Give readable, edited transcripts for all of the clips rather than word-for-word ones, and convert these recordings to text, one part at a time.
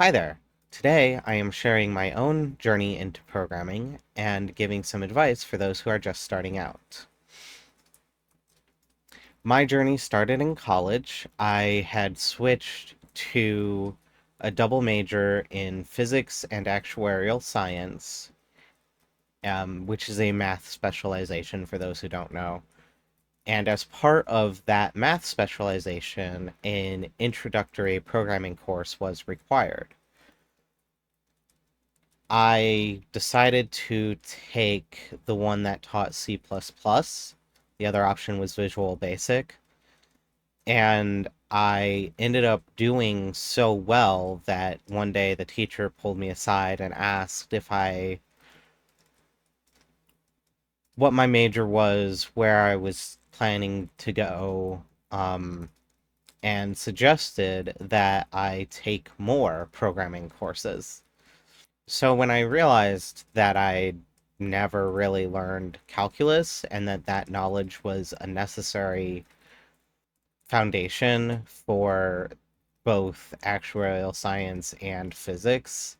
Hi there. Today I am sharing my own journey into programming and giving some advice for those who are just starting out. My journey started in college. I had switched to a double major in physics and actuarial science, which is a math specialization for those who don't know. And as part of that math specialization, an introductory programming course was required. I decided to take the one that taught C++. The other option was Visual Basic. And I ended up doing so well that one day the teacher pulled me aside and asked if what my major was, where I was planning to go, and suggested that I take more programming courses. So when I realized that I never really learned calculus and that that knowledge was a necessary foundation for both actuarial science and physics,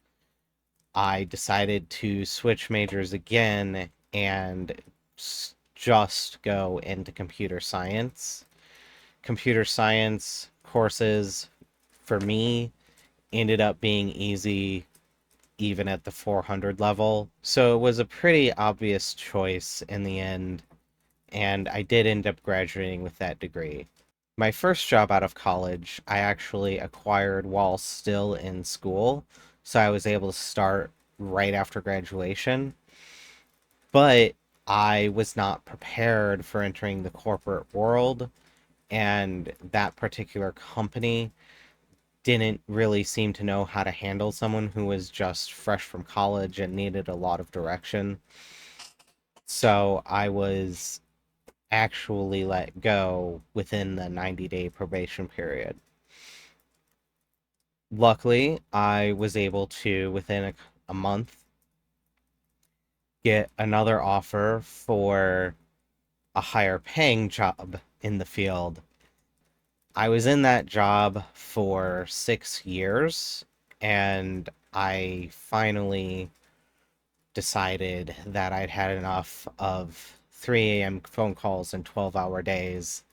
I decided to switch majors again and just go into computer science. Computer science courses for me ended up being easy even at the 400 level. So it was a pretty obvious choice in the end, and I did end up graduating with that degree. My first job out of college, I actually acquired while still in school, so I was able to start right after graduation, but I was not prepared for entering the corporate world, and that particular company didn't really seem to know how to handle someone who was just fresh from college and needed a lot of direction. So I was actually let go within the 90-day probation period. Luckily, I was able to, within a month, get another offer for a higher paying job in the field. I was in that job for 6 years, and I finally decided that I'd had enough of 3 a.m. phone calls and 12-hour days,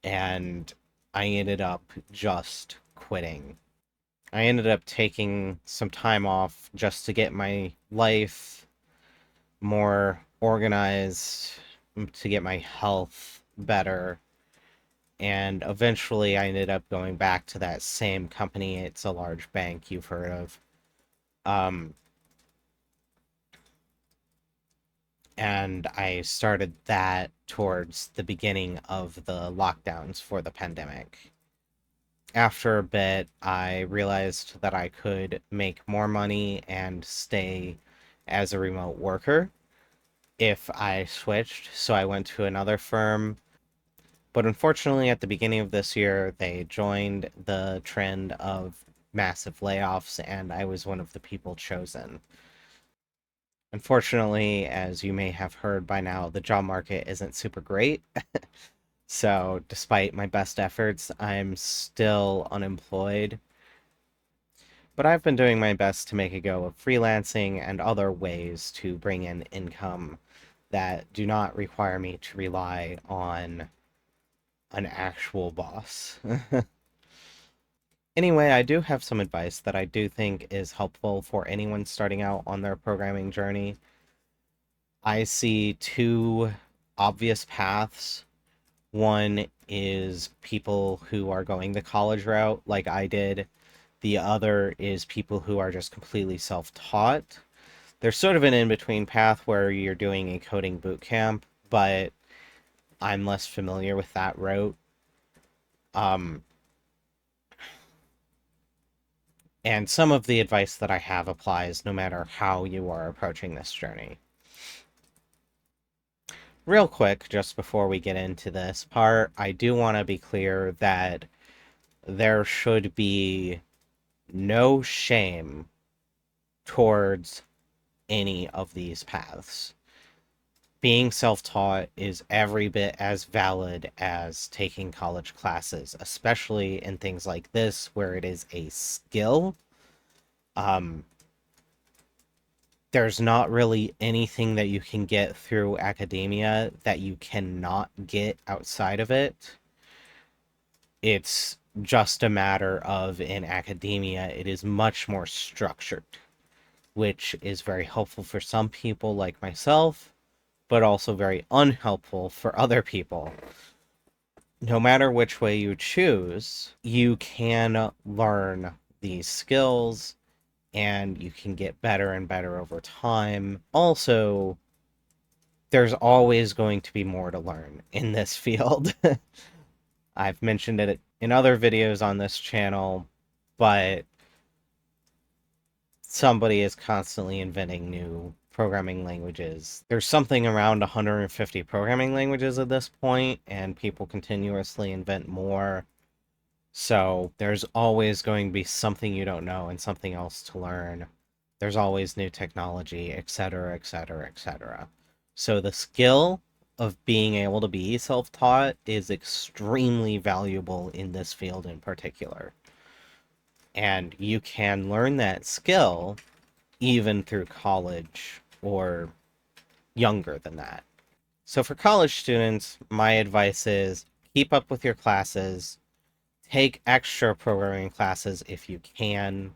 and I ended up just quitting. I ended up taking some time off just to get my life more organized, to get my health better, and eventually I ended up going back to that same company. It's a large bank you've heard of. Um, and I started that towards the beginning of the lockdowns for the pandemic. After a bit, I realized that I could make more money and stay as a remote worker if I switched, so I went to another firm. But unfortunately, at the beginning of this year, they joined the trend of massive layoffs, and I was one of the people chosen. Unfortunately, as you may have heard by now, the job market isn't super great. So, despite my best efforts, I'm still unemployed. But I've been doing my best to make a go of freelancing and other ways to bring in income that do not require me to rely on an actual boss. Anyway, I do have some advice that I do think is helpful for anyone starting out on their programming journey. I see two obvious paths. One is people who are going the college route, like I did. The other is people who are just completely self-taught. There's sort of an in-between path where you're doing a coding boot camp, but I'm less familiar with that route. Um, and some of the advice that I have applies no matter how you are approaching this journey. Real quick, just before we get into this part, I do want to be clear that there should be no shame towards any of these paths. Being self taught is every bit as valid as taking college classes, especially in things like this where it is a skill. Um, there's not really anything that you can get through academia that you cannot get outside of it. It's just a matter of in academia, it is much more structured, which is very helpful for some people like myself, but also very unhelpful for other people. No matter which way you choose, you can learn these skills and you can get better and better over time. Also, there's always going to be more to learn in this field. I've mentioned it in other videos on this channel, but somebody is constantly inventing new programming languages. There's something around 150 programming languages at this point, and people continuously invent more. So there's always going to be something you don't know and something else to learn. There's always new technology, etc., etc., etc. So the skill of being able to be self-taught is extremely valuable in this field in particular. And you can learn that skill even through college or younger than that. So for college students, my advice is keep up with your classes, take extra programming classes if you can.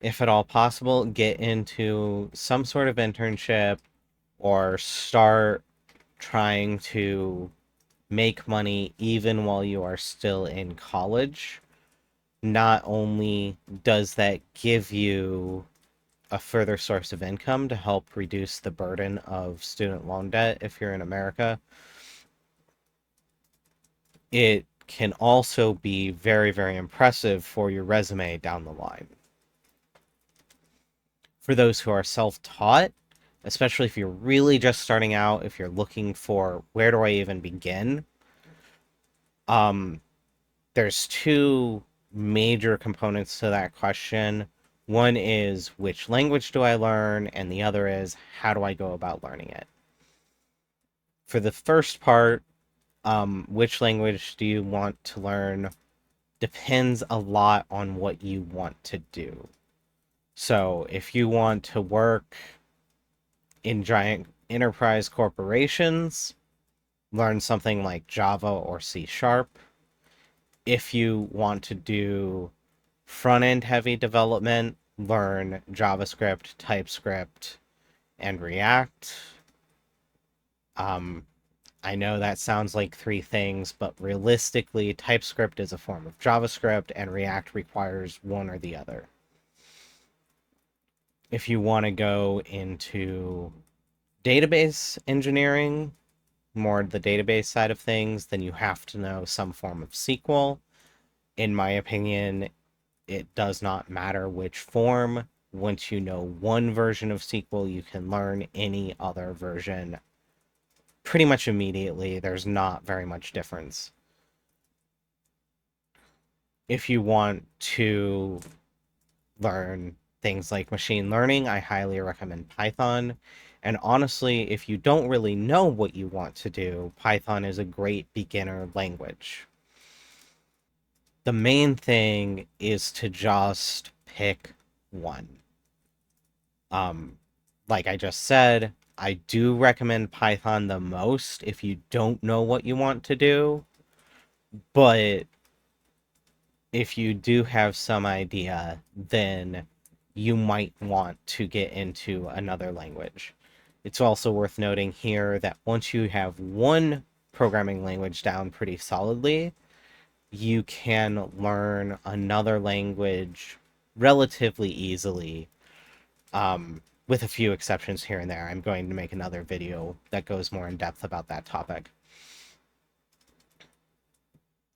If at all possible, get into some sort of internship or start trying to make money even while you are still in college. Not only does that give you a further source of income to help reduce the burden of student loan debt if you're in America, it can also be very, very impressive for your resume down the line. For those who are self-taught, especially if you're really just starting out, if you're looking for where do I even begin, there's two major components to that question. One is which language do I learn, and the other is how do I go about learning it. For the first part, which language do you want to learn depends a lot on what you want to do. So if you want to work in giant enterprise corporations, learn something like Java or C Sharp. If you want to do front-end heavy development, learn JavaScript, TypeScript, and React. I know that sounds like three things, but realistically, TypeScript is a form of JavaScript, and React requires one or the other. If you want to go into database engineering, more the database side of things, then you have to know some form of SQL. In my opinion, it does not matter which form. Once you know one version of SQL, you can learn any other version pretty much immediately. There's not very much difference. If you want to learn things like machine learning, I highly recommend Python. And honestly, if you don't really know what you want to do, Python is a great beginner language. The main thing is to just pick one. Um, like I just said, I do recommend Python the most if you don't know what you want to do, but if you do have some idea, then you might want to get into another language. It's also worth noting here that once you have one programming language down pretty solidly, you can learn another language relatively easily, with a few exceptions here and there. I'm going to make another video that goes more in depth about that topic.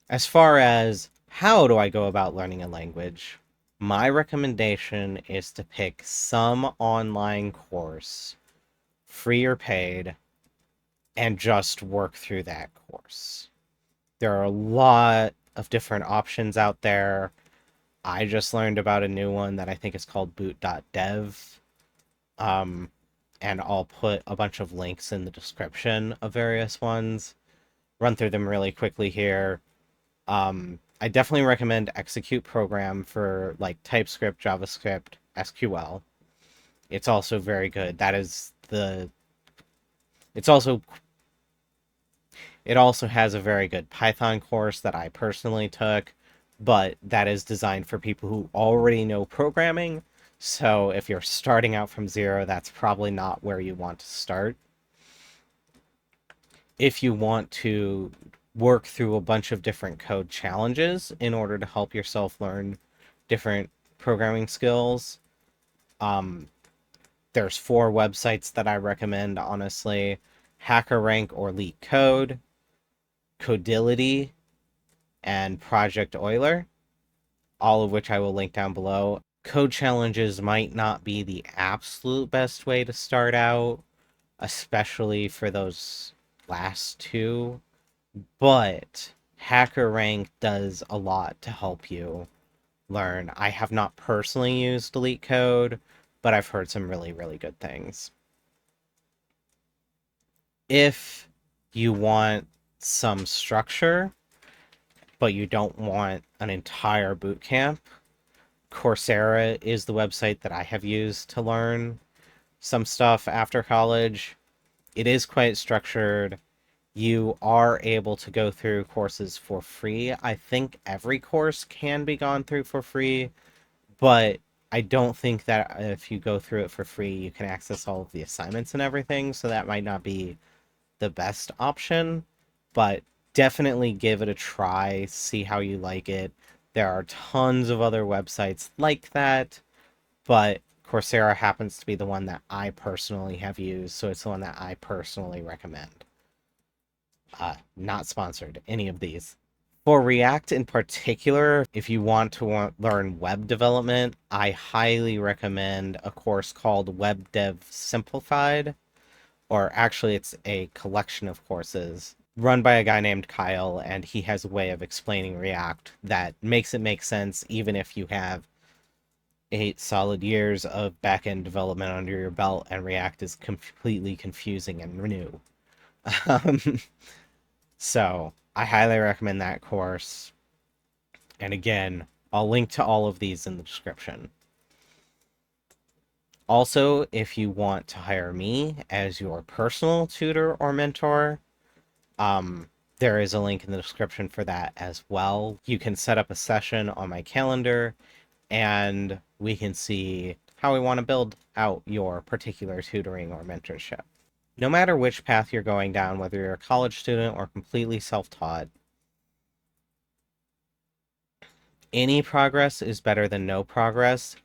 As far as how do I go about learning a language, my recommendation is to pick some online course, free or paid, and just work through that course. There are a lot of different options out there. I just learned about a new one that I think is called boot.dev. And I'll put a bunch of links in the description of various ones. Run through them really quickly here. I definitely recommend Execute Program for like TypeScript, JavaScript, SQL. It's also very good. That is the it's also it also has a very good Python course that I personally took, but that is designed for people who already know programming. So if you're starting out from zero, that's probably not where you want to start. If you want to work through a bunch of different code challenges in order to help yourself learn different programming skills, um, there's 4 websites that I recommend, honestly: HackerRank or LeetCode, Codility, and Project Euler, all of which I will link down below. Code challenges might not be the absolute best way to start out, especially for those last two, but HackerRank does a lot to help you learn. I have not personally used LeetCode, but I've heard some really, really good things. If you want some structure, but you don't want an entire boot camp, Coursera is the website that I have used to learn some stuff after college. It is quite structured. You are able to go through courses for free. I think every course can be gone through for free, but I don't think that if you go through it for free, you can access all of the assignments and everything, so that might not be the best option, but definitely give it a try, see how you like it. There are tons of other websites like that, but Coursera happens to be the one that I personally have used, so it's the one that I personally recommend. Not sponsored, any of these. For React in particular, if you want to learn web development, I highly recommend a course called Web Dev Simplified, or actually, it's a collection of courses run by a guy named Kyle, and he has a way of explaining React that makes it make sense even if you have 8 solid years of back-end development under your belt and React is completely confusing and new. Um, so I highly recommend that course. And again, I'll link to all of these in the description. Also, if you want to hire me as your personal tutor or mentor, um, there is a link in the description for that as well. You can set up a session on my calendar and we can see how we want to build out your particular tutoring or mentorship. No matter which path you're going down, whether you're a college student or completely self-taught, any progress is better than no progress.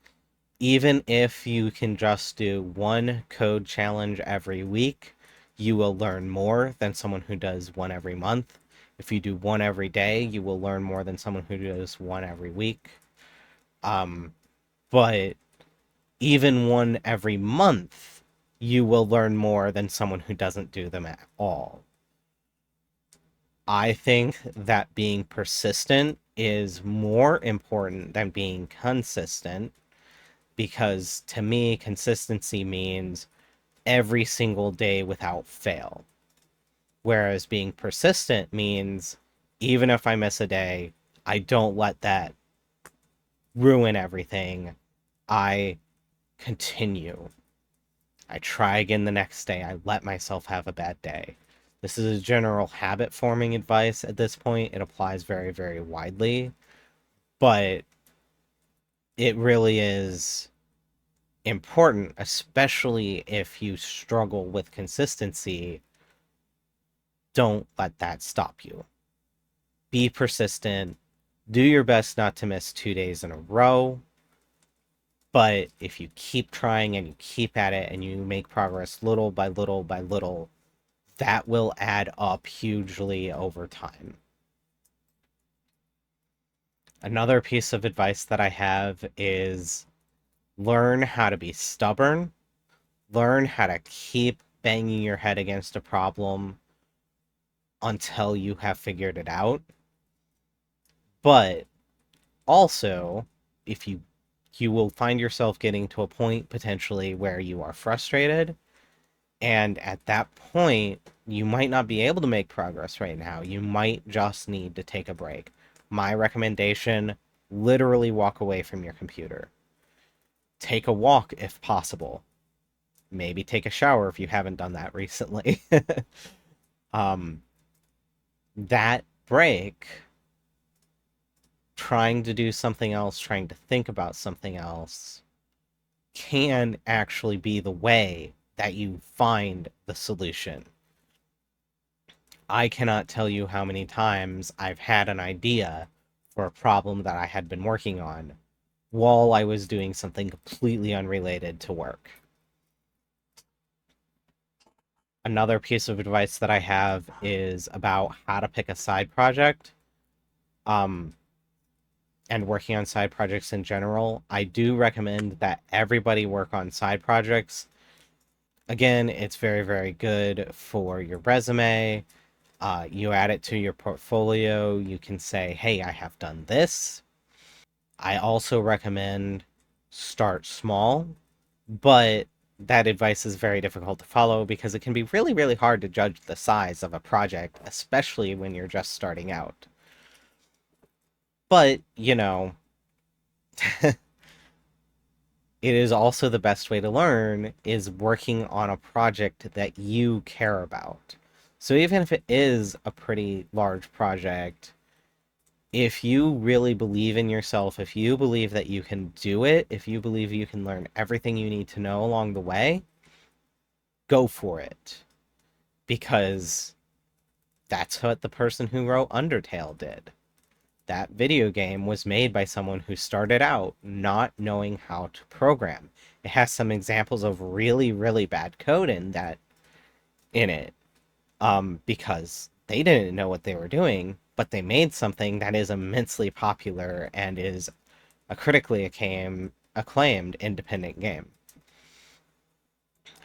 Even if you can just do one code challenge every week, you will learn more than someone who does one every month. If you do one every day, you will learn more than someone who does one every week. But even one every month, you will learn more than someone who doesn't do them at all. I think that being persistent is more important than being consistent, because to me, consistency means every single day without fail. Whereas being persistent means even if I miss a day, I don't let that ruin everything. I continue. I try again the next day. I let myself have a bad day. This is a general habit forming advice at this point. It applies very, very widely, but it really is important, especially if you struggle with consistency. Don't let that stop you. Be persistent. Do your best not to miss 2 days in a row. But if you keep trying and you keep at it and you make progress little by little by little, that will add up hugely over time. Another piece of advice that I have is learn how to be stubborn. Learn how to keep banging your head against a problem until you have figured it out. But also, if you will find yourself getting to a point potentially where you are frustrated, and at that point you might not be able to make progress right now. You might just need to take a break. My recommendation: literally walk away from your computer. take a walk if possible. Maybe take a shower if you haven't done that recently. um, that break, trying to do something else, trying to think about something else, can actually be the way that you find the solution. I cannot tell you how many times I've had an idea for a problem that I had been working on while I was doing something completely unrelated to work. Another piece of advice that I have is about how to pick a side project. Um, and working on side projects in general, I do recommend that everybody work on side projects. Again, it's very, very good for your resume. You add it to your portfolio. You can say, hey, I have done this. I also recommend start small, but that advice is very difficult to follow because it can be really, really hard to judge the size of a project, especially when you're just starting out. But, it is also the best way to learn is working on a project that you care about. So even if it is a pretty large project, if you really believe in yourself, if you believe that you can do it, if you believe you can learn everything you need to know along the way, go for it. Because that's what the person who wrote Undertale did. That video game was made by someone who started out not knowing how to program. It has some examples of really, really bad code in it, because they didn't know what they were doing, but they made something that is immensely popular and is a critically acclaimed independent game.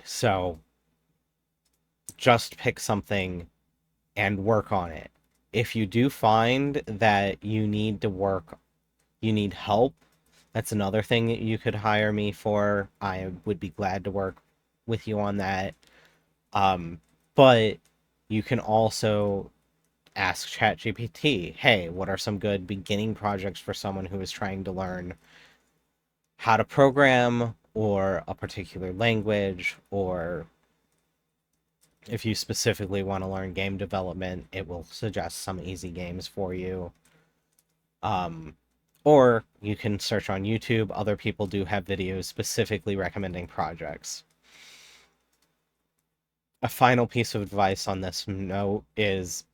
So just pick something and work on it. If you do find that you need help, that's another thing that you could hire me for. I would be glad to work with you on that. Um, but you can also ask ChatGPT, hey, what are some good beginning projects for someone who is trying to learn how to program or a particular language, or if you specifically want to learn game development, it will suggest some easy games for you. Um, or you can search on YouTube. Other people do have videos specifically recommending projects. A final piece of advice on this note is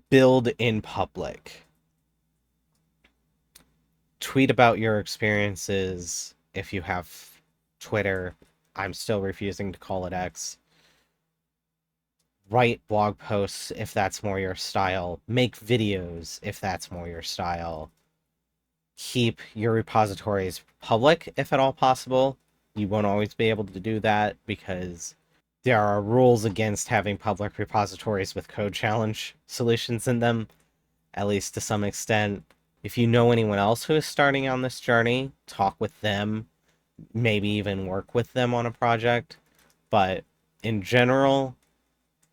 build in public. Tweet about your experiences if you have Twitter. I'm still refusing to call it X. Write blog posts if that's more your style. Make videos if that's more your style. Keep your repositories public if at all possible. You won't always be able to do that because there are rules against having public repositories with code challenge solutions in them, at least to some extent. If you know anyone else who is starting on this journey, talk with them, maybe even work with them on a project. But in general,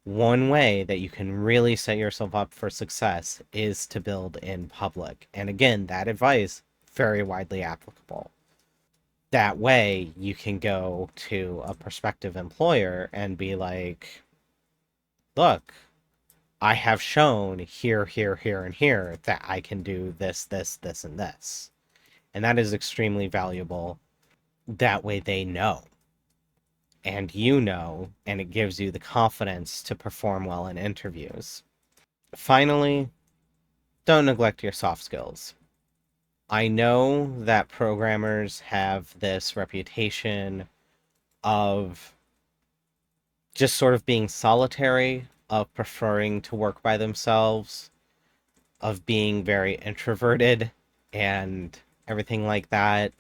one way that you can really set yourself up for success is to build in public. And again, that advice, very widely applicable. That way, you can go to a prospective employer and be like, look, I have shown here, here, here, and here that I can do this, this, this, and this. And that is extremely valuable. That way they know. And you know, and it gives you the confidence to perform well in interviews. Finally, don't neglect your soft skills. I know that programmers have this reputation of just sort of being solitary, of preferring to work by themselves, of being very introverted and everything like that.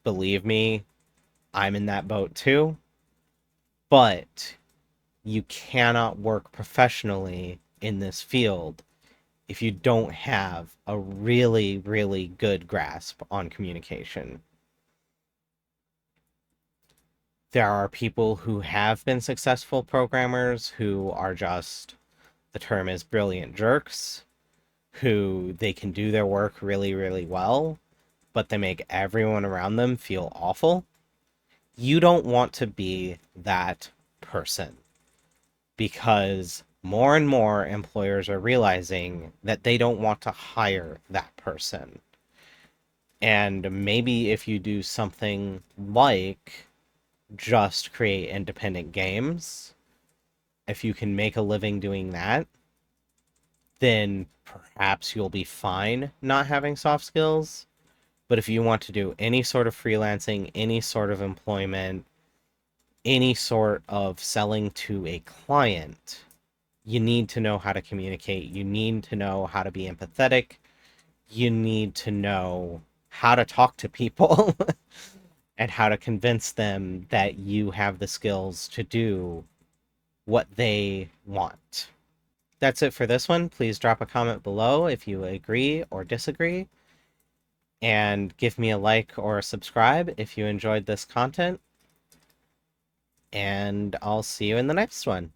Believe me, I'm in that boat too. But you cannot work professionally in this field if you don't have a really, really good grasp on communication. There are people who have been successful programmers who are just, the term is brilliant jerks, who they can do their work really, really well, but they make everyone around them feel awful. You don't want to be that person, because more and more employers are realizing that they don't want to hire that person. And maybe if you do something like just create independent games, if you can make a living doing that, then perhaps you'll be fine not having soft skills. But if you want to do any sort of freelancing, any sort of employment, any sort of selling to a client, you need to know how to communicate. You need to know how to be empathetic. You need to know how to talk to people and how to convince them that you have the skills to do what they want. That's it for this one. Please drop a comment below if you agree or disagree, and give me a like or a subscribe if you enjoyed this content, and I'll see you in the next one.